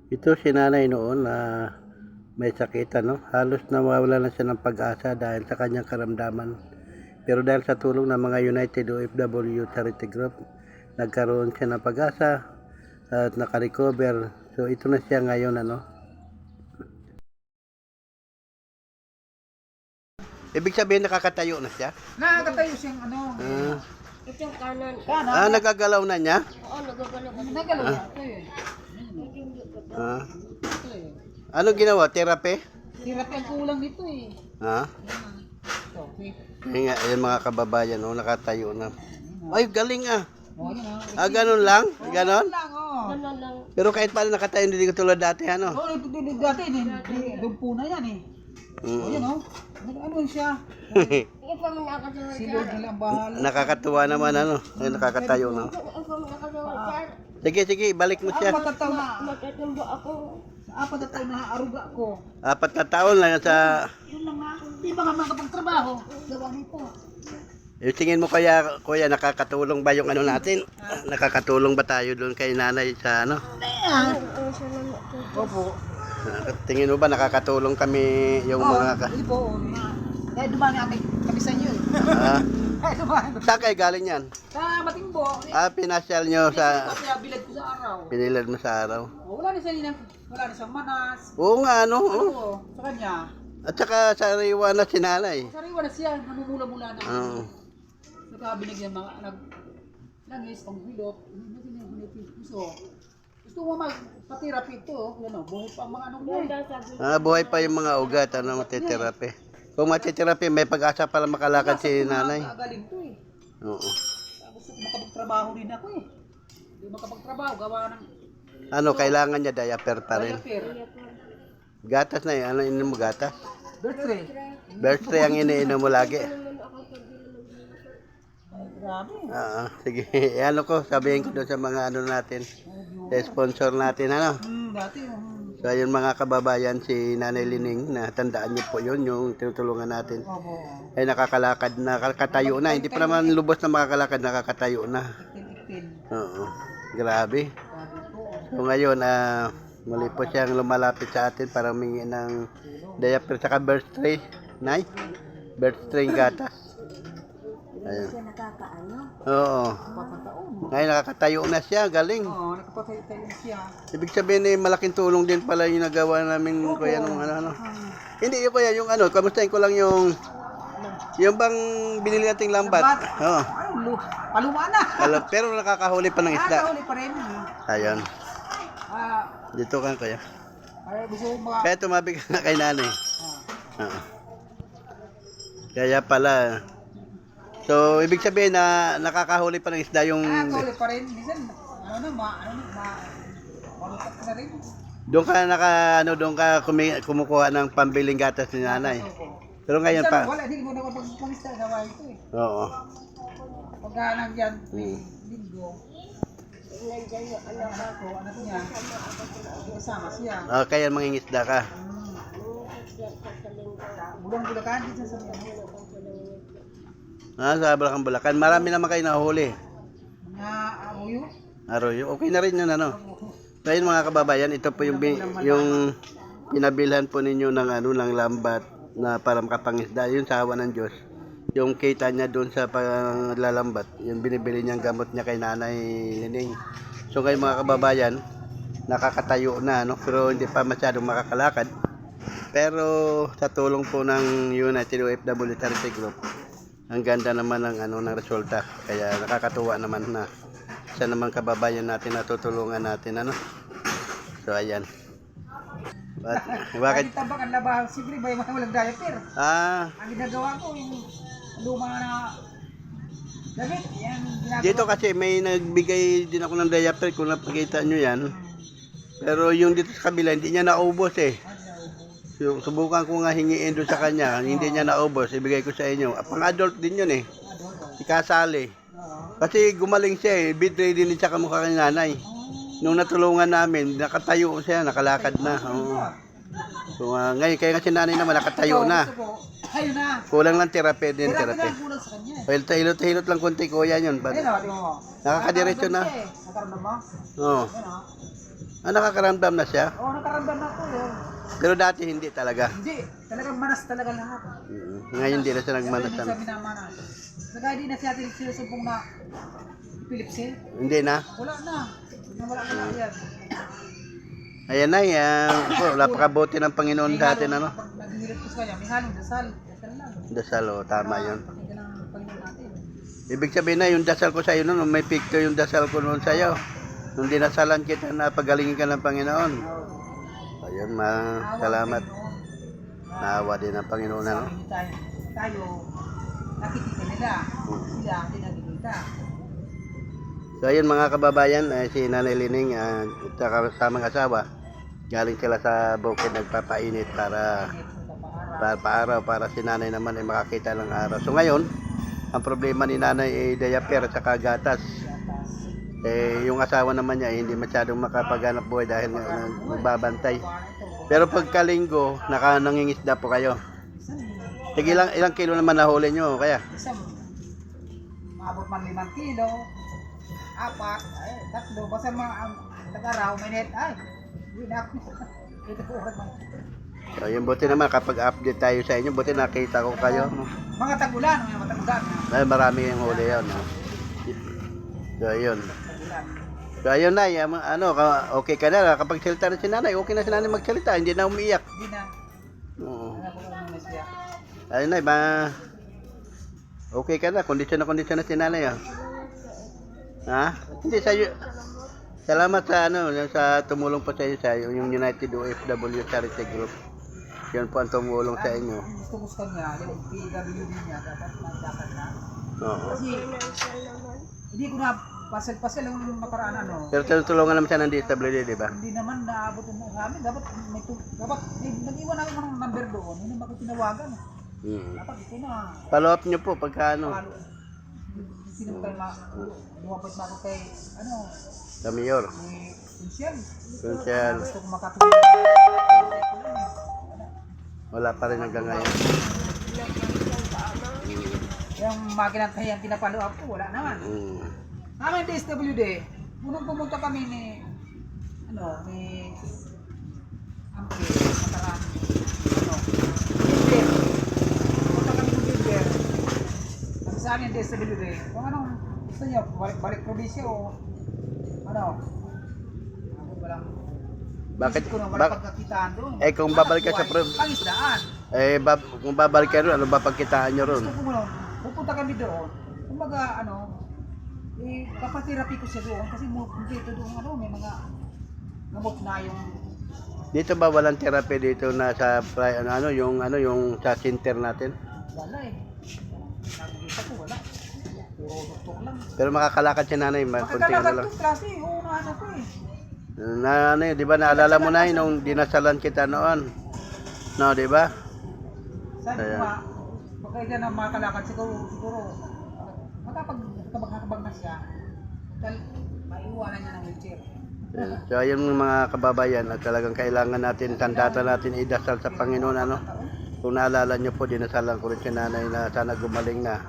Ito si nanay noon na may sakit, ano? Halos nawawala na siya ng pag-asa dahil sa kanyang karamdaman. Pero dahil sa tulong ng mga United OFW Charity Group, nagkaroon siya ng pag-asa at nakarecover. So ito na siya ngayon, ano? Ibig sabihin nakakatayo na siya? Nakakatayo siyang ano. Ito yung kanan. Kanan. Nagagalaw na niya? Oo, nagagalaw ka. Nagalaw niya. Ito eh. Ah. Ito eh. Ano ginawa? Therapy? Hirap ang kulang nito eh. Ha? Ito, okay. Yung mga kababayan, nakatayo na. Ay, galing ah. O, yun ah. Ganun lang? Ganon? Lang oh. Ganun lang. Pero kahit paano nakatayo, hindi ko tulad dati, ano? Oo, dati dumpo na yan eh. O, yan oh. Ano siya? Ikaw pa mo nakasawal Si Lord nila ang bahala. Nakakatuwa naman, ano? Ay, nakakatayo na. Ikaw pa mo nakasawal siya. Sige, balik mo siya. Apat na taon na. Magtatumbo ako. Apat na taon na aruga ko. 4 na taon lang sa... Yun lang nga. Di ba nga makapagtrabaho? Gawa nito. Tingin mo kaya, kuya, nakakatulong ba yung ano natin? Nakakatulong ba tayo doon kay nanay sa ano? Ayan. Ano siya lang ito. Opo. Tingin mo ba nakakatulong kami yung mga... Hindi po. Kaya dumami kami sa inyo eh. Ah, Kaya dumami. saan kayo galing yan? Sa Matimbo. Pinasyal nyo sa... Kaya bilad ko sa araw. Pinilad mo sa araw. Wala na siya wala na siyang manas. Oo nga, ano? Ano Oh. po, sa kanya. At saka sariwa na si nanay. Sariwa na siya, namumula-mula na. Oo. Saka binigyan mga nangis, pang hilot. Gusto. Gusto mo magpa-therapy ito. Yan o, buhay pa ang mga anong Ganda yan. sabi. Buhay pa yung mga ugat, ano, matiterapi. Kung matiterapi, may pag-asa pala makalakad si nanay. Galing to eh. Oo. Gusto ko makapagtrabaho din ako eh. Hindi makapagtrabaho, gawa ng Ano, kailangan niya diaper pa rin. diaper. Gatas na yun. Ano ininom mo gatas? Birthday. Birthday ang iniinom mo lagi. Ay, grabe. Sige. Ano ko, sabihin ko doon sa mga ano natin. Sa sponsor natin, ano. Dati So, ayun mga kababayan, si Nanay Lining, na tandaan niyo po yun, yung tinutulungan natin. Opo. Ay nakakalakad, nakakatayo na. Hindi pa naman lubos na makakalakad, nakakatayo na. Iktin-iktin. Oo. Grabe. Grabe po. So ngayon, muli po siyang lumalapit sa atin para humingi ng diaper saka birthday. Nay? Birthday gatas. Ayun. Siya nakakaano. Oo. Papataon. Ngayon nakakatayo na siya, galing. Oo, nakapatay-tayo siya. Ibig sabihin malaking tulong din pala yung nagawa namin kuya nung ano. Hindi yung kuya, yung ano, kamustahin ko lang yung bang binili nating lambat. Oo. Ay, paluma na. Pero nakakahuli pa ng isda. Nakahuli pa rin. Ayun. Ah, Dito ka kuya. ay, gusto ko mga... Kaya tumabi ka na kay nanay. Oo. Kaya pala. So, ibig sabihin na nakakahuli pa ng isda yung... Nakahuli pa rin. Minsan, malutak na rin. Doon ka kumukuha ng pambiling gatas ni nanay. Pero ngayon Minsan, pa. wala, hindi mo nakapagpangista gawa ito eh. Oo. Pagka nandiyan, linggo, Nandiyan yung anak anak ko niya, kasama siya. Kaya mangingisda ka. Bulang-bulakan din sa mga Sa Balakang Bulacan. Marami naman kayo nahuli. aruyo. Arroyo. Okay na rin yun, ano. Ngayon mga kababayan, ito po yung pinabilhan po ninyo ng ng lambat na para makapangisda. Yun sa awa ng Diyos. Yung kita niya doon sa panglalambat, yung binibili niyang gamot niya kay Nanay Lining. So ngayon mga kababayan, nakakatayo na, no? Pero hindi pa masyadong makakalakad. Pero sa tulong po ng United OFW Charity Group, ang ganda naman ng ng resulta. Kaya nakakatuwa naman na sa naman kababayan natin na tutulungan natin, ano. So ayan. Bakit? Kahit tabak ang labahan, siyempre ba yung mga walang diaper? Ang ginagawa ko, yung luma na damit, yan ginagawa. Dito kasi may nagbigay din ako ng diaper kung napakita nyo yan. Pero yung dito sa kabila, hindi niya naubos eh. So, subukan ko nga hingiin doon sa kanya, hindi niya naubos, ibigay ko sa inyo. Pang adult din yun eh. Ikasali. Kasi gumaling siya eh, bedridden din siya kamukha kay nanay. Nung natulungan namin, nakatayo siya, nakalakad na. Oo. So, ngayon, kaya nga si nanay naman, nakatayo na. Ayun na. Kulang lang therapy din, Therapy therapy. na kulang sa kanya. Hilot-hilot lang konti kuya yun. Ayun na, di mo. Nakakadiretso na. Nakaramdam mo? Oo. Ayun na. Nakakaramdam na siya. Oo, nakaramdam na ako yun. Pero dati hindi talaga. Hindi, talagang manas talaga lahat. Ngayon hindi na siya nagmanas. Sabi niya minamanas. Saka di na siya sinusumpong na epilepsy. Hindi na. Wala na. Wala yan. Ayan na, napakabuti ng Panginoon sa atin, ano? Pag naghihirit ko sa kanya, may halong dasal. Dasal lang. Dasal, tama yun. Pakinggan ng Panginoon natin. Ibig sabihin na yung dasal ko sa iyo noon, may picture yung dasal ko noon sa iyo. Nung dinasalan kita na pagalingin ka ng Panginoon. Ayun, salamat. Naawa din ng Panginoon, ano? Tayo, nakikita nila. Sila, hindi nakikita. So ayun mga kababayan, si Nanay Lining at kasamang asawa, galing sila sa bukid nagpapainit para paaraw para si Nanay naman ay makakita ng araw. So ngayon, ang problema ni Nanay ay diaper at saka gatas. Yung asawa naman niya hindi masyadong makapaghanap buhay dahil nagbabantay. Pero pagkalinggo, nangingisda po kayo. Sige, ilang kilo naman nahuli nyo kaya? Isang, maabot man 5 kilo, 4, 3, basta mga ang tag-araw, may net, hindi na ako. Ito po, So yun, buti naman kapag update tayo sa inyo, buti nakita ko kayo. mga tag-ulan, mga matag-ulan. Ay, marami yung huli yun. No? So ayun. Tag-ulan. So ayun na, okay ka na. Kapag salita na si Nanay, okay na si Nanay magsalita, hindi na umiiyak. Hindi na. Oo. Ano po kung may siya? Ayun na, okay ka na, kondisyon na si Nanay. Oh. Ha? Hindi sa'yo. Salamat sa tumulong po sa iyo sa yung United OFW Charity Group. Yan po ang tumulong sa inyo. Gusto niya, yung PWD niya, dapat na. Oo. Kasi, hindi ko na pasel-pasel ang makaraan Pero tinutulungan naman siya ng DSWD, di ba? Hindi naman naabot ng amin. Dapat nag-iwan ako ng number doon. Hindi naman ako tinawagan. Dapat ito na. Follow up nyo po pagka Sino tayo lumapit na ako kay, sa mayor. ni Kunsyel. Kunsyel. Gusto ko makatulong. Wala pa rin hanggang ngayon. Yung makinang kayang pinapalo up ko, wala naman. Namin DSWD, unang pumunta kami ni Amke, Matarang, Bilber. Pumunta kami ng Bilber. Sabi sa amin DSWD, kung anong gusto niyo, balik probinsya o walang Bakit? isip ko na walang pagkakitaan doon. Kung babalik ka sa Pangisdaan. kung babalik ka ron, ano ba pagkitaan nyo ron? Gusto ko mo pupunta kami doon. Kumbaga kapaterapi ko siya doon kasi dito doon may mga gamot na yung Dito ba walang therapy dito na sa yung sa center natin? wala nakikita ko wala. Puro doktor lang. Pero makakalakad si Nanay, konti na Makakalakad lang. ko klase, ano ko Di ba naalala mo na nung dinasalan kita noon? No, di ba? Sabi ko nga, pagka na makakalakad siguro makakabag na siya. Dahil maiiwanan niya ng wheelchair. So ayun mga kababayan, at talagang kailangan natin, tandata natin idasal sa Panginoon, Kung naalala nyo po, dinasalan ko rin si Nanay na sana gumaling na.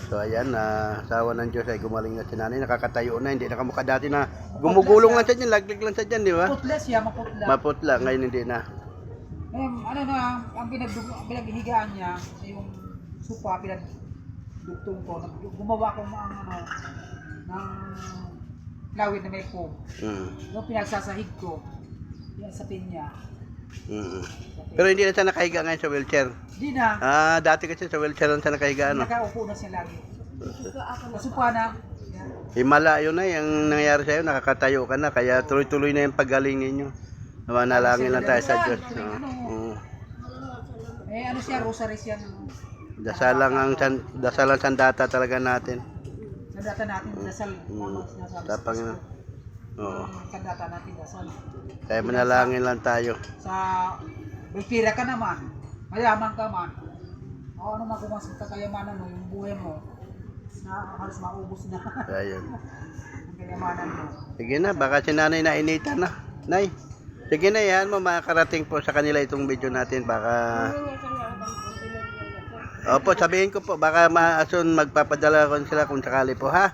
So ayan, asawa ng Diyos ay gumaling na si Nanay, nakakatayo na, hindi nakamukha dati na gumugulong lang siya dyan, laglig lang siya dyan, di ba? Putla siya, maputla. Maputla, ngayon hindi na. Ang pinaghihigaan niya, yung supa, pinagdugtong ko, gumawa ko ng lawid na may foam. Yung pinagsasahig ko, yan sa pinya. Pero hindi na siya nakahiga ngayon sa wheelchair. Di na, Dati kasi sa wheelchair lang siya nakahiga, nakaupo na siya lagi. Masupa na. Yan. Himala yun na, yung nangyari sa'yo, nakakatayo ka na, kaya tuloy-tuloy na yung paggaling ninyo. Manalangin lang tayo sa Diyos. Siya, rosary siya. Dasalang sandata talaga natin. Sandata natin, dasal. Sa Panginoon. Oo. Sandata natin, dasal. Kaya manalangin lang tayo. Sa Belpira ka naman, mayaman ka man. Ano man kung mas kayamanan mo, yung buhay mo, na halos maubos na. Ayun. Ang kayamanan mo. Sige na, baka si Nanay na inita na. Nay, sige na yan mo, makakarating po sa kanila itong video natin. Baka... Opo, sabihin ko po, baka maason magpapadala ko sila kung sakali po, ha?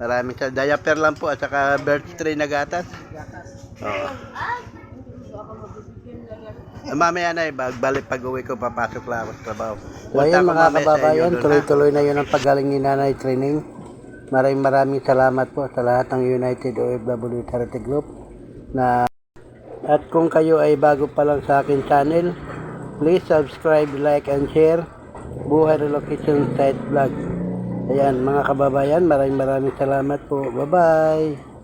Maraming sa diaper lang po at saka birth tray na gatas. Gatas. Oo. Mamaya na balik pag-uwi ko, papasok lang ako sa trabaho. So ayun mga kababayan, tuloy-tuloy na yun ang pagaling ni Nanay Training. Maraming salamat po sa lahat ng United OFW Charity Group. At kung kayo ay bago pa lang sa akin channel, please subscribe, like, and share Buhay Relocation Site Vlog. Ayan mga kababayan, maraming salamat po. Bye-bye!